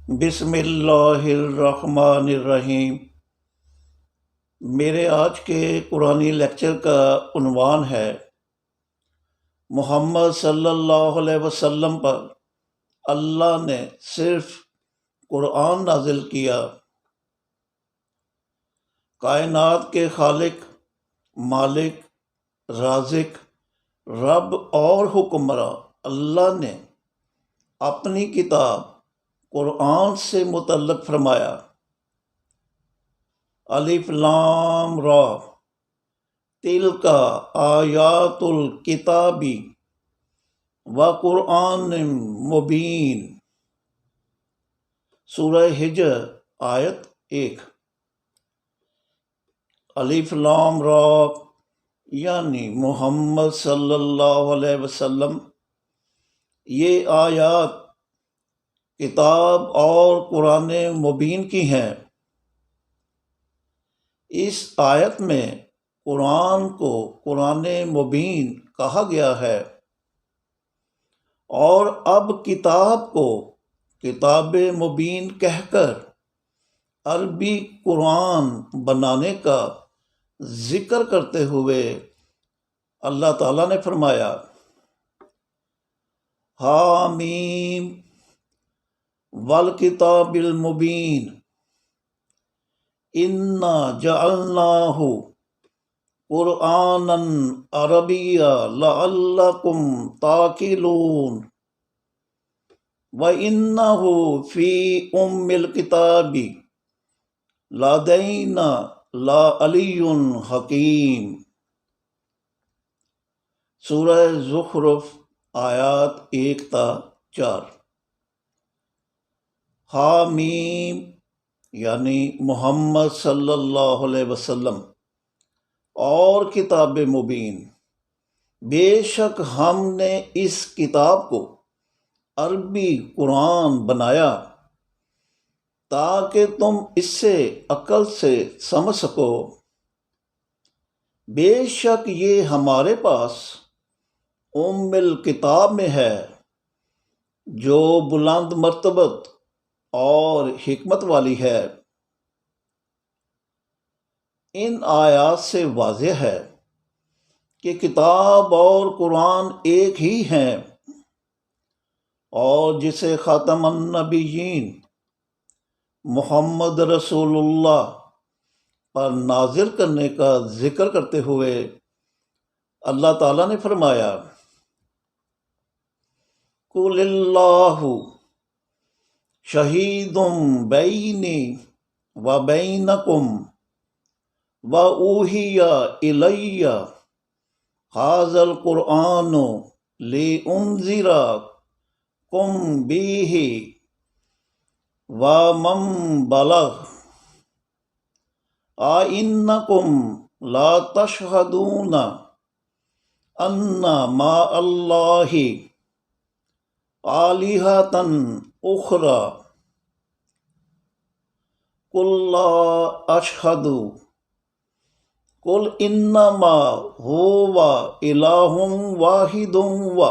بسم اللہ الرحمن الرحیم۔ میرے آج کے قرآنی لیکچر کا عنوان ہے محمد صلی اللہ علیہ وسلم پر اللہ نے صرف قرآن نازل کیا۔ کائنات کے خالق، مالک، رازق، رب اور حکمراں اللہ نے اپنی کتاب قرآن سے متعلق فرمایا، الف لام را تلک آیات الکتاب و قرآن مبین، سورہ ہجر آیت 1۔ الف لام را یعنی محمد صلی اللہ علیہ وسلم، یہ آیات کتاب اور قرآن مبین کی ہیں۔ اس آیت میں قرآن کو قرآن مبین کہا گیا ہے، اور اب کتاب کو کتاب مبین کہہ کر عربی قرآن بنانے کا ذکر کرتے ہوئے اللہ تعالیٰ نے فرمایا، حامیم والکتاب المبین انا جعلناہ قرآنا عربیا لعلکم تعقلون وَإِنَّهُ فِي أُمِّ الْكِتَابِ لَدَيْنَا لَعَلِيٌّ حَكِيمٌ، سورہ زخرف آیات 1 تا 4۔ حامیم یعنی محمد صلی اللہ علیہ وسلم اور کتاب مبین، بے شک ہم نے اس کتاب کو عربی قرآن بنایا تاکہ تم اس سے عقل سے سمجھ سکو۔ بے شک یہ ہمارے پاس ام الکتاب میں ہے، جو بلند مرتبت اور حکمت والی ہے۔ ان آیات سے واضح ہے کہ کتاب اور قرآن ایک ہی ہیں، اور جسے خاتم النبیین محمد رسول اللہ پر نازل کرنے کا ذکر کرتے ہوئے اللہ تعالیٰ نے فرمایا، قُلِ اللّٰهُ شہید بینی و بینکم وَأُوحِیَ إِلَیَّ ھَذَا الْقُرْآنُ لِأُنذِرَکُم بِہ وَمَن بَلَغَ أَئِنَّکُم لا تشہدون ان مع اللہ آلہۃ اخری قل لا اشہد قل انما ھو الہ واحد و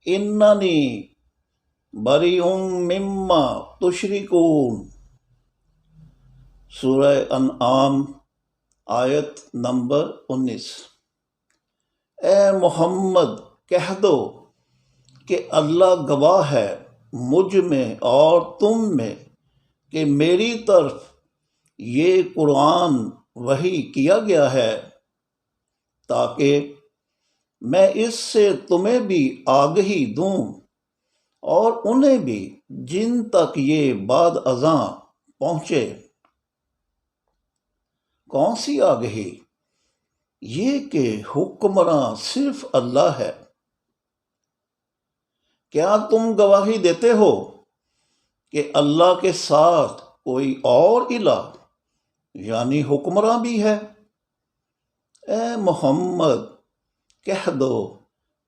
اننی بریء مما تشرکون، سورہ انعام آیت نمبر 19۔ اے محمد کہہ دو کہ اللہ گواہ ہے مجھ میں اور تم میں کہ میری طرف یہ قرآن وحی کیا گیا ہے، تاکہ میں اس سے تمہیں بھی آگہی دوں اور انہیں بھی جن تک یہ بعد ازاں پہنچے۔ کون سی آگہی؟ یہ کہ حکمراں صرف اللہ ہے۔ کیا تم گواہی دیتے ہو کہ اللہ کے ساتھ کوئی اور الہ یعنی حکمراں بھی ہے؟ اے محمد کہہ دو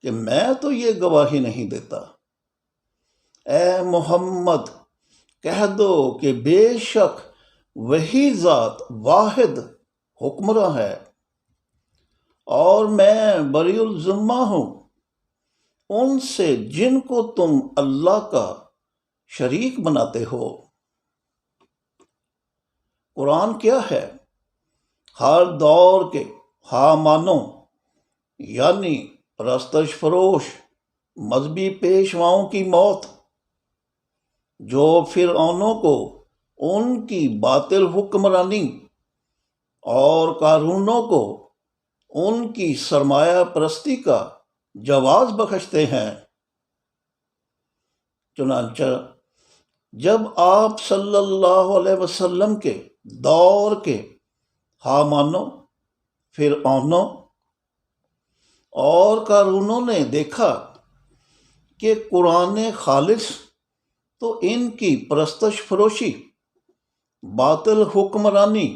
کہ میں تو یہ گواہی نہیں دیتا۔ اے محمد کہہ دو کہ بے شک وہی ذات واحد حکمراں ہے، اور میں بری الذمہ ہوں ان سے جن کو تم اللہ کا شریک بناتے ہو۔ قرآن کیا ہے؟ ہر دور کے حامانوں یعنی پرستش فروش مذہبی پیشواؤں کی موت، جو فرعونوں کو ان کی باطل حکمرانی اور قارونوں کو ان کی سرمایہ پرستی کا جواز بخشتے ہیں۔ چنانچہ جب آپ صلی اللہ علیہ وسلم کے دور کے حامانوں، فرعونوں اور قارونوں نے دیکھا کہ قرآن خالص تو ان کی پرستش فروشی، باطل حکمرانی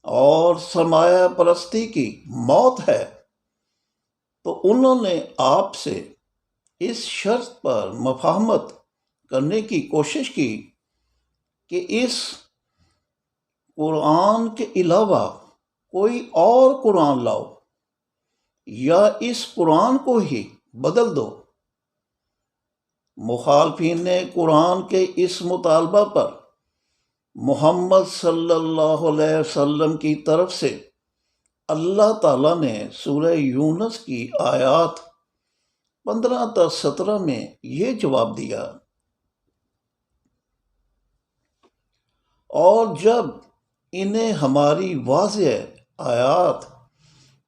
اور سرمایہ پرستی کی موت ہے، تو انہوں نے آپ سے اس شرط پر مفاہمت کرنے کی کوشش کی کہ اس قرآن کے علاوہ کوئی اور قرآن لاؤ یا اس قرآن کو ہی بدل دو۔ مخالفین قرآن کے اس مطالبہ پر محمد صلی اللہ علیہ وسلم کی طرف سے اللہ تعالیٰ نے سورہ یونس کی آیات 15 تا 17 میں یہ جواب دیا، اور جب انہیں ہماری واضح آیات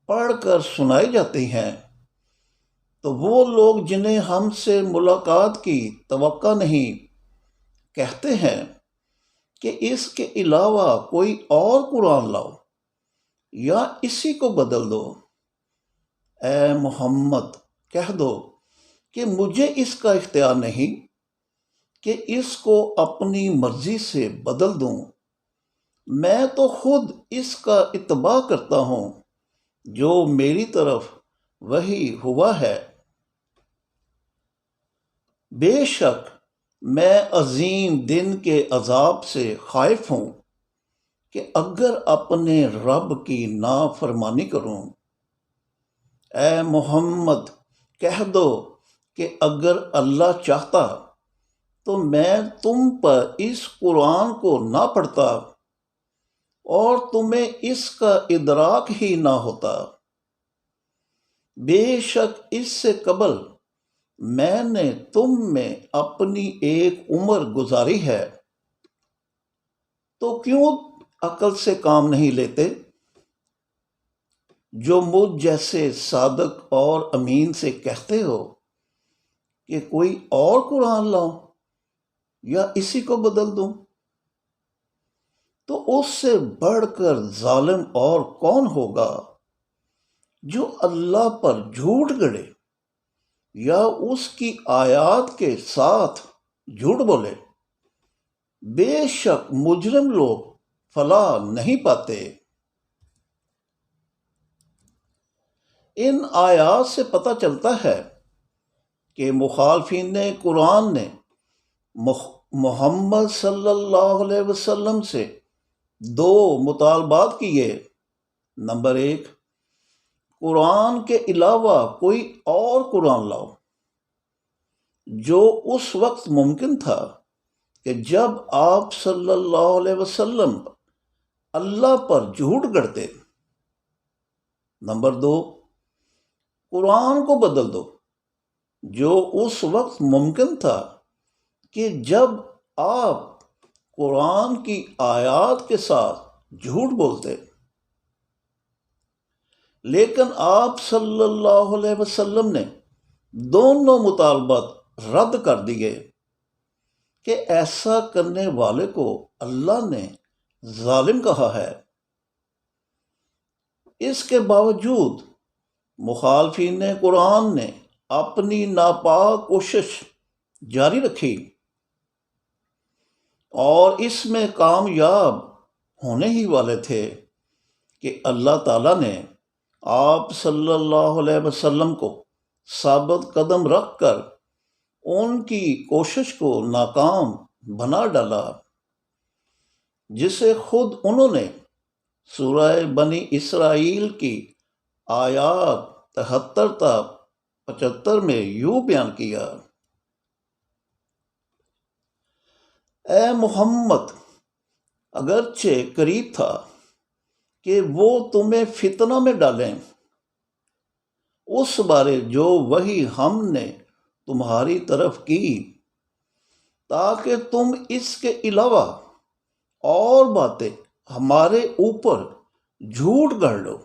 پڑھ کر سنائی جاتی ہیں تو وہ لوگ جنہیں ہم سے ملاقات کی توقع نہیں، کہتے ہیں کہ اس کے علاوہ کوئی اور قرآن لاؤ یا اسی کو بدل دو۔ اے محمد کہہ دو کہ مجھے اس کا اختیار نہیں کہ اس کو اپنی مرضی سے بدل دوں، میں تو خود اس کا اتباع کرتا ہوں جو میری طرف وحی ہوا ہے۔ بے شک میں عظیم دن کے عذاب سے خائف ہوں کہ اگر اپنے رب کی نافرمانی کروں۔ اے محمد کہہ دو کہ اگر اللہ چاہتا تو میں تم پر اس قرآن کو نہ پڑھتا اور تمہیں اس کا ادراک ہی نہ ہوتا۔ بے شک اس سے قبل میں نے تم میں اپنی ایک عمر گزاری ہے، تو کیوں عقل سے کام نہیں لیتے؟ جو مجھ جیسے صادق اور امین سے کہتے ہو کہ کوئی اور قرآن لاؤ یا اسی کو بدل دوں، تو اس سے بڑھ کر ظالم اور کون ہوگا جو اللہ پر جھوٹ گڑے یا اس کی آیات کے ساتھ جھوٹ بولے۔ بے شک مجرم لوگ فلاح نہیں پاتے۔ ان آیات سے پتہ چلتا ہے کہ مخالفین قرآن نے محمد صلی اللہ علیہ وسلم سے دو مطالبات کیے۔ نمبر 1، قرآن کے علاوہ کوئی اور قرآن لاؤ، جو اس وقت ممکن تھا کہ جب آپ صلی اللہ علیہ وسلم اللہ پر جھوٹ گڑتے۔ نمبر 2، قرآن کو بدل دو، جو اس وقت ممکن تھا کہ جب آپ قرآن کی آیات کے ساتھ جھوٹ بولتے۔ لیکن آپ صلی اللہ علیہ وسلم نے دونوں مطالبات رد کر دیے کہ ایسا کرنے والے کو اللہ نے ظالم کہا ہے۔ اس کے باوجود مخالفین قرآن نے اپنی ناپاک کوشش جاری رکھی اور اس میں کامیاب ہونے ہی والے تھے کہ اللہ تعالیٰ نے آپ صلی اللہ علیہ وسلم کو ثابت قدم رکھ کر ان کی کوشش کو ناکام بنا ڈالا، جسے خود انہوں نے سورہ بنی اسرائیل کی آیات 73 تا 75 میں یوں بیان کیا۔ اے محمد، اگرچہ قریب تھا کہ وہ تمہیں فتنہ میں ڈالیں، اس بارے جو وحی ہم نے تمہاری طرف کی، تاکہ تم اس کے علاوہ اور باتیں ہمارے اوپر جھوٹ گڑھ لو،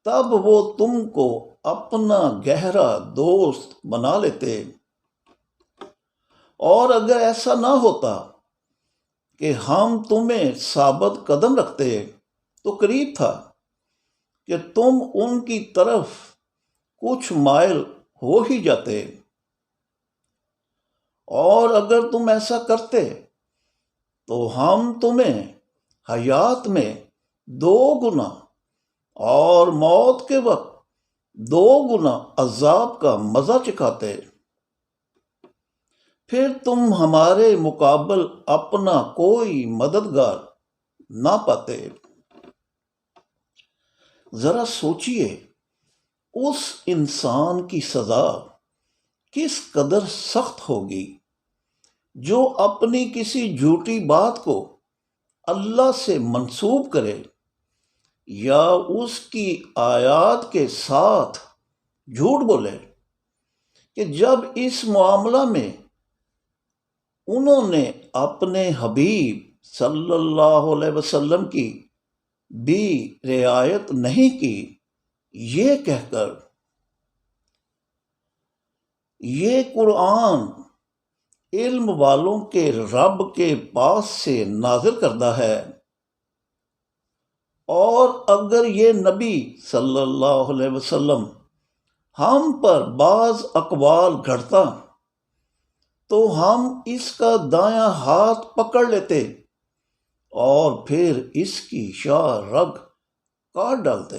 تب وہ تم کو اپنا گہرا دوست بنا لیتے۔ اور اگر ایسا نہ ہوتا کہ ہم تمہیں ثابت قدم رکھتے تو قریب تھا کہ تم ان کی طرف کچھ مائل ہو ہی جاتے، اور اگر تم ایسا کرتے تو ہم تمہیں حیات میں 2 گنا اور موت کے وقت 2 گنا عذاب کا مزہ چکھاتے، پھر تم ہمارے مقابل اپنا کوئی مددگار نہ پاتے۔ ذرا سوچئے اس انسان کی سزا کس قدر سخت ہوگی جو اپنی کسی جھوٹی بات کو اللہ سے منسوب کرے یا اس کی آیات کے ساتھ جھوٹ بولے، کہ جب اس معاملہ میں انہوں نے اپنے حبیب صلی اللہ علیہ وسلم کی بھی رعایت نہیں کی، یہ کہہ کر یہ قرآن علم والوں کے رب کے پاس سے نازل کردہ ہے، اور اگر یہ نبی صلی اللہ علیہ وسلم ہم پر بعض اقوال گھڑتا تو ہم اس کا دایاں ہاتھ پکڑ لیتے اور پھر اس کی شاہ رگ کاٹ ڈالتے،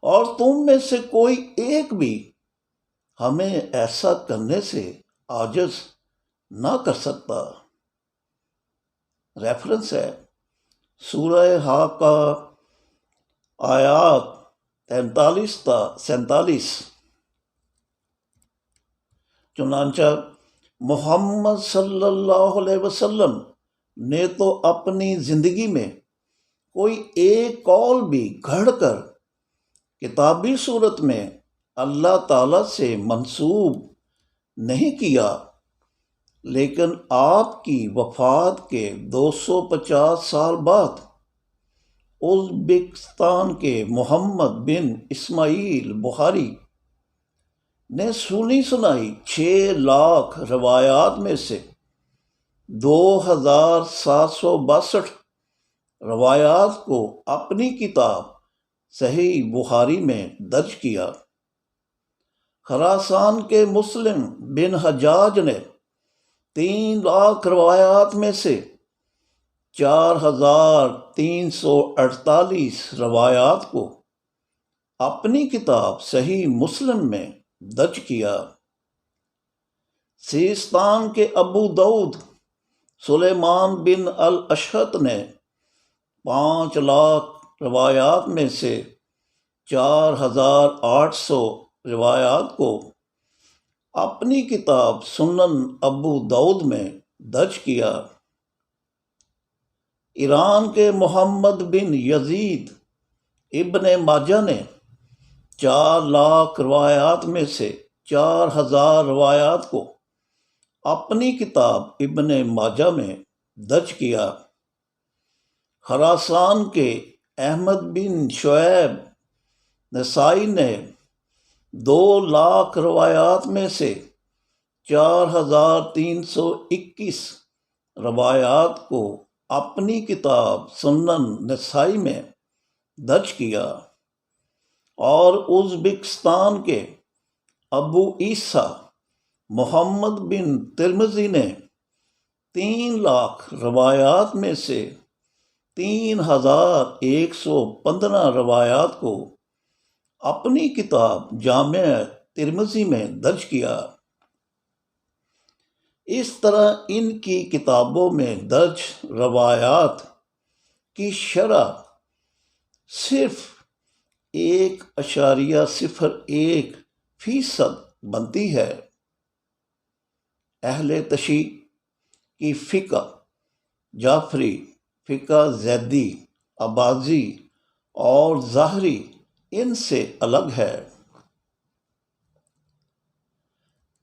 اور تم میں سے کوئی ایک بھی ہمیں ایسا کرنے سے عاجز نہ کر سکتا۔ ریفرنس ہے سورہ حاقہ آیات 43 تا 47۔ چنانچہ محمد صلی اللہ علیہ وسلم نے تو اپنی زندگی میں کوئی ایک قول بھی گھڑ کر کتابی صورت میں اللہ تعالیٰ سے منسوب نہیں کیا، لیکن آپ کی وفات کے 250 سال بعد ازبکستان کے محمد بن اسماعیل بخاری نے سنی سنائی 6 لاکھ روایات میں سے 2762 روایات کو اپنی کتاب صحیح بخاری میں درج کیا۔ خراسان کے مسلم بن حجاج نے 3 لاکھ روایات میں سے 4348 روایات کو اپنی کتاب صحیح مسلم میں درج کیا۔ سیستان کے ابو داؤد سلیمان بن الاشہت نے 5 لاکھ روایات میں سے 4800 روایات کو اپنی کتاب سنن ابو داؤد میں درج کیا۔ ایران کے محمد بن یزید ابن ماجہ نے 4 لاکھ روایات میں سے 4000 روایات کو اپنی کتاب ابن ماجہ میں درج کیا۔ خراسان کے احمد بن شعیب نسائی نے 2 لاکھ روایات میں سے 4321 روایات کو اپنی کتاب سنن نسائی میں درج کیا، اور ازبکستان کے ابو عیسیٰ محمد بن ترمذی نے 3 لاکھ روایات میں سے 3115 روایات کو اپنی کتاب جامع ترمذی میں درج کیا۔ اس طرح ان کی کتابوں میں درج روایات کی شرح صرف 1.01% بنتی ہے۔ اہل تشیع کی فقہ جعفری، فقہ زیدی، عباسی اور ظاہری ان سے الگ ہے۔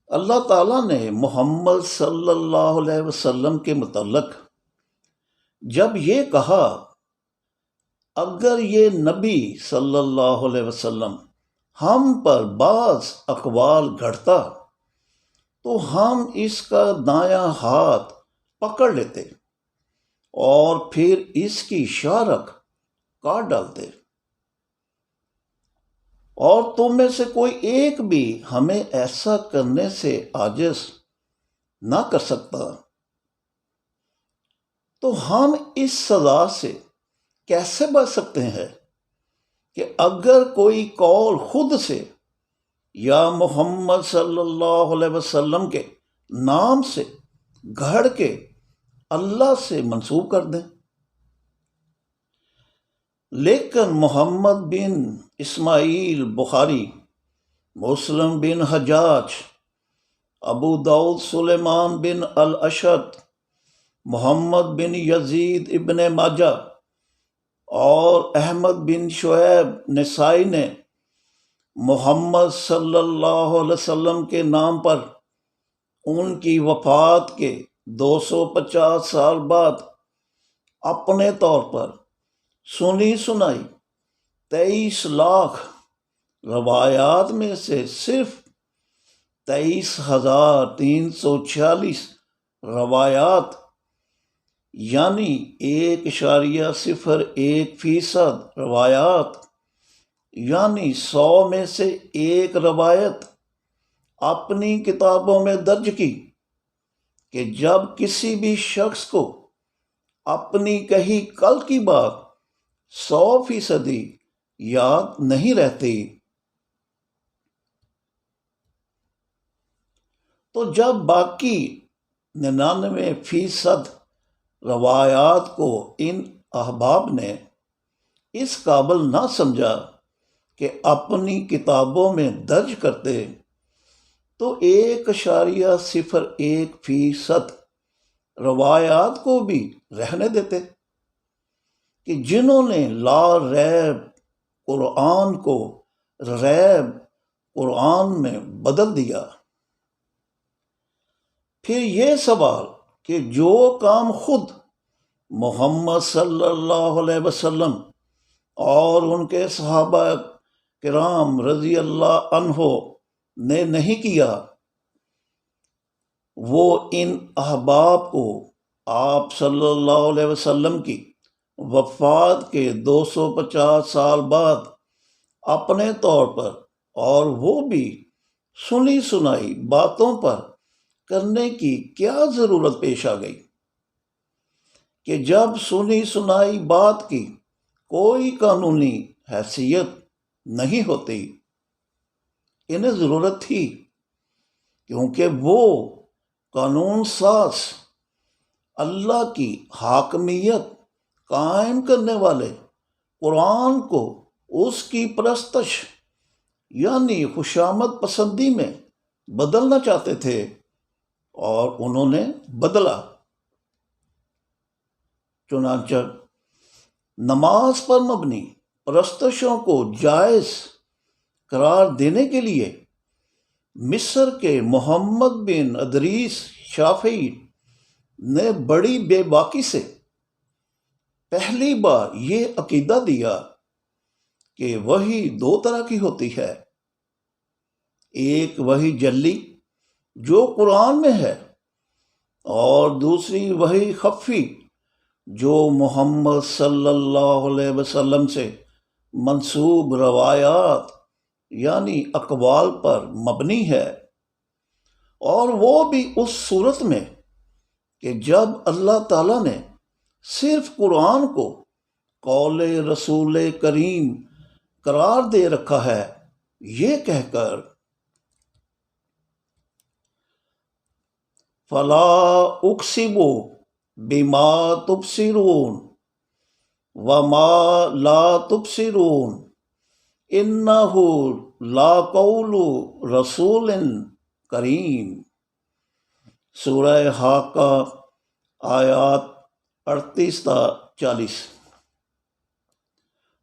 اللہ تعالیٰ نے محمد صلی اللہ علیہ وسلم کے متعلق جب یہ کہا اگر یہ نبی صلی اللہ علیہ وسلم ہم پر بعض اقوال گھڑتا تو ہم اس کا دایاں ہاتھ پکڑ لیتے اور پھر اس کی شارک کاٹ ڈالتے، اور تم میں سے کوئی ایک بھی ہمیں ایسا کرنے سے عاجز نہ کر سکتا، تو ہم اس سزا سے کیسے بچ سکتے ہیں کہ اگر کوئی قول خود سے یا محمد صلی اللہ علیہ وسلم کے نام سے گھڑ کے اللہ سے منسوب کر دیں؟ لیکن محمد بن اسماعیل بخاری، مسلم بن حجاج، ابو داؤد سلیمان بن الاشد، محمد بن یزید ابن ماجہ اور احمد بن شعیب نسائی نے محمد صلی اللہ علیہ وسلم کے نام پر ان کی وفات کے 250 سال بعد اپنے طور پر سنی سنائی 23 لاکھ روایات میں سے صرف 23,346 روایات یعنی 1.01% روایات یعنی 100 میں سے ایک روایت اپنی کتابوں میں درج کی کہ جب کسی بھی شخص کو اپنی کہی کل کی بات 100% یاد نہیں رہتی، تو جب باقی 99% روایات کو ان احباب نے اس قابل نہ سمجھا کہ اپنی کتابوں میں درج کرتے، تو 1.01% روایات کو بھی رہنے دیتے کہ جنہوں نے لا ریب قرآن کو ریب قرآن میں بدل دیا۔ پھر یہ سوال کہ جو کام خود محمد صلی اللہ علیہ وسلم اور ان کے صحابہ کرام رضی اللہ عنہ نے نہیں کیا، وہ ان احباب کو آپ صلی اللہ علیہ وسلم کی وفات کے 250 سال بعد اپنے طور پر اور وہ بھی سنی سنائی باتوں پر کرنے کی کیا ضرورت پیش آ گئی کہ جب سنی سنائی بات کی کوئی قانونی حیثیت نہیں ہوتی؟ انہیں ضرورت تھی کیونکہ وہ قانون ساز اللہ کی حاکمیت قائم کرنے والے قرآن کو اس کی پرستش یعنی خوشامد پسندی میں بدلنا چاہتے تھے، اور انہوں نے بدلا۔ چنانچہ نماز پر مبنی پرستشوں کو جائز قرار دینے کے لیے مصر کے محمد بن ادریس شافعی نے بڑی بے باکی سے پہلی بار یہ عقیدہ دیا کہ وحی 2 طرح کی ہوتی ہے، ایک وحی جلی جو قرآن میں ہے، اور دوسری وحی خفی جو محمد صلی اللہ علیہ وسلم سے منسوب روایات یعنی اقوال پر مبنی ہے، اور وہ بھی اس صورت میں کہ جب اللہ تعالیٰ نے صرف قرآن کو قول رسول کریم قرار دے رکھا ہے، یہ کہہ کر فلا اقسم بما تبصرون وما لا تبصرون انہ لا قول رسول کریم۔ سورہ حاقہ آیات 38 تا 40۔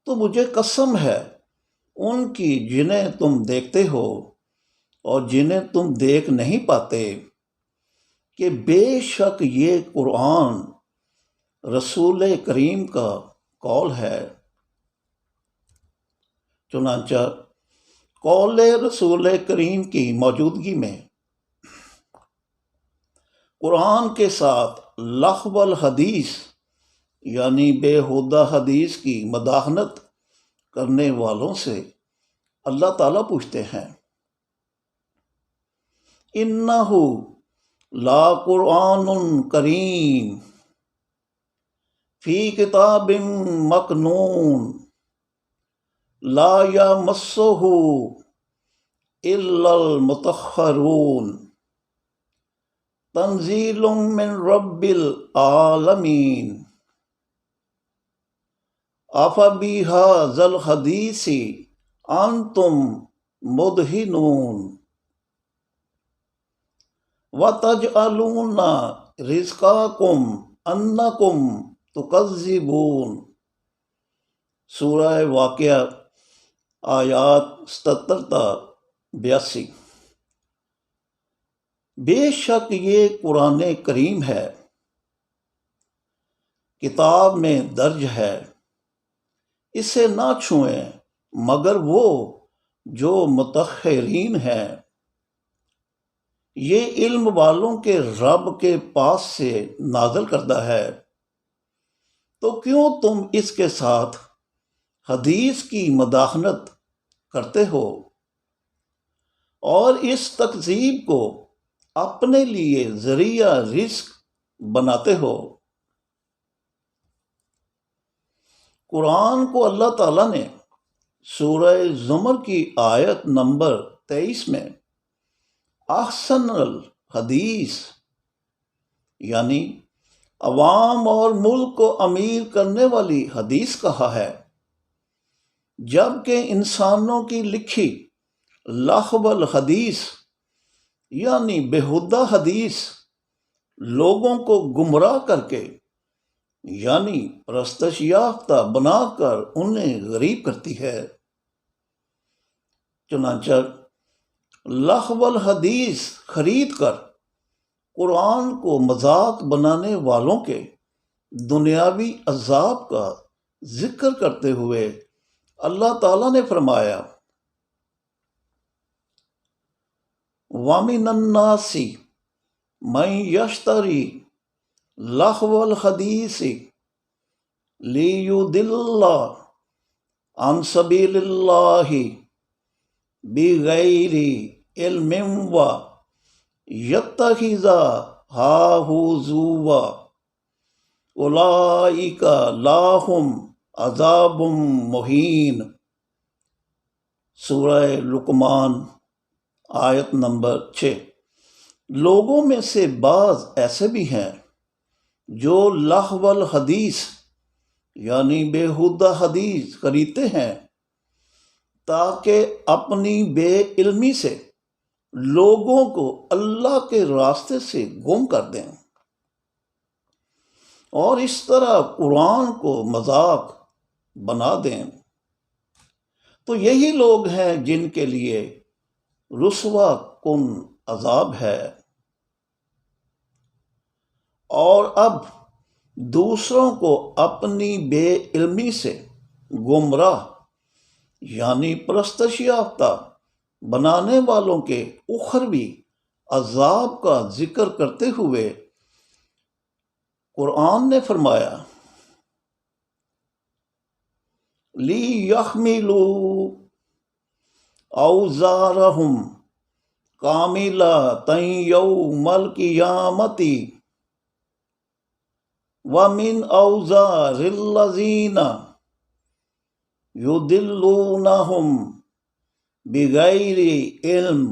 تو مجھے قسم ہے ان کی جنہیں تم دیکھتے ہو اور جنہیں تم دیکھ نہیں پاتے، کہ بے شک یہ قرآن رسول کریم کا قول ہے۔ چنانچہ قول رسول کریم کی موجودگی میں قرآن کے ساتھ لغو الحدیث یعنی بےہودہ حدیث کی مداحنت کرنے والوں سے اللہ تعالیٰ پوچھتے ہیں، انہ لا قرآن کریم فی کتاب مکنون لا یمسہ الا المطہرون تنزیل من رب العالمین افبہذا الحدیث انتم مدہنون وَتَجْعَلُونَ رِزْقَکُمْ أَنَّکُمْ تُکَذِّبُونَ۔ سورہ واقعہ آیات 77 تا 82۔ بے شک یہ قرآن کریم ہے، کتاب میں درج ہے، اسے نہ چھوئیں مگر وہ جو مطہرین ہیں، یہ علم والوں کے رب کے پاس سے نازل کردہ ہے۔ تو کیوں تم اس کے ساتھ حدیث کی مداحنت کرتے ہو اور اس تکذیب کو اپنے لیے ذریعہ رزق بناتے ہو؟ قرآن کو اللہ تعالیٰ نے سورہ زمر کی آیت نمبر 23 میں احسن الحدیث یعنی عوام اور ملک کو امیر کرنے والی حدیث کہا ہے، جبکہ انسانوں کی لکھی لغو الحدیث یعنی بےہودہ حدیث لوگوں کو گمراہ کر کے یعنی پرستش یافتہ بنا کر انہیں غریب کرتی ہے۔ چنانچہ لغو الحدیث خرید کر قرآن کو مذاق بنانے والوں کے دنیاوی عذاب کا ذکر کرتے ہوئے اللہ تعالیٰ نے فرمایا، وَمِنَ النَّاسِ مَن يَشْتَرِي لَغْوَ الْحَدِيثِ لِيُضِلَّ عَن سَبِيلِ اللَّهِ بِغَيْرِ عِلْمٍ وَيَتَّخِذَهَا هُزُوًا أُولَٰئِكَ لَهُمْ عَذَابٌ مُہِینٌ۔ سورہ لقمان آیت نمبر 6۔ لوگوں میں سے بعض ایسے بھی ہیں جو لغو الحدیث یعنی بےہودہ حدیث خریدتے ہیں تاکہ اپنی بے علمی سے لوگوں کو اللہ کے راستے سے گم کر دیں اور اس طرح قرآن کو مذاق بنا دیں۔ تو یہی لوگ ہیں جن کے لیے رسوا کن عذاب ہے۔ اور اب دوسروں کو اپنی بے علمی سے گمراہ یعنی پرستش یافتہ بنانے والوں کے اخروی عذاب کا ذکر کرتے ہوئے قرآن نے فرمایا، لِيَحْمِلُوا أَوْزَارَهُمْ كَامِلَةً يَوْمَ الْقِيَامَةِ وَمِنْ أَوْزَارِ الَّذِينَ يُضِلُّونَهُمْ بِغَيْرِ عِلْمٍ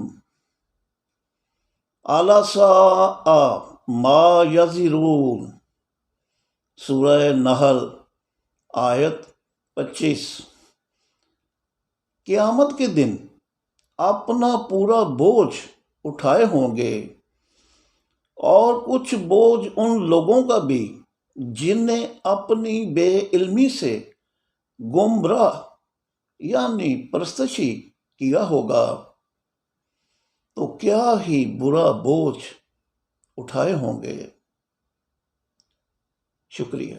أَلَا سَاءَ مَا يَزِرُونَ۔ سورہ نحل آیت 25۔ قیامت کے دن اپنا پورا بوجھ اٹھائے ہوں گے اور کچھ بوجھ ان لوگوں کا بھی جنہیں اپنی بے علمی سے گمراہ یعنی پرستشی کیا ہوگا، تو کیا ہی برا بوجھ اٹھائے ہوں گے۔ شکریہ۔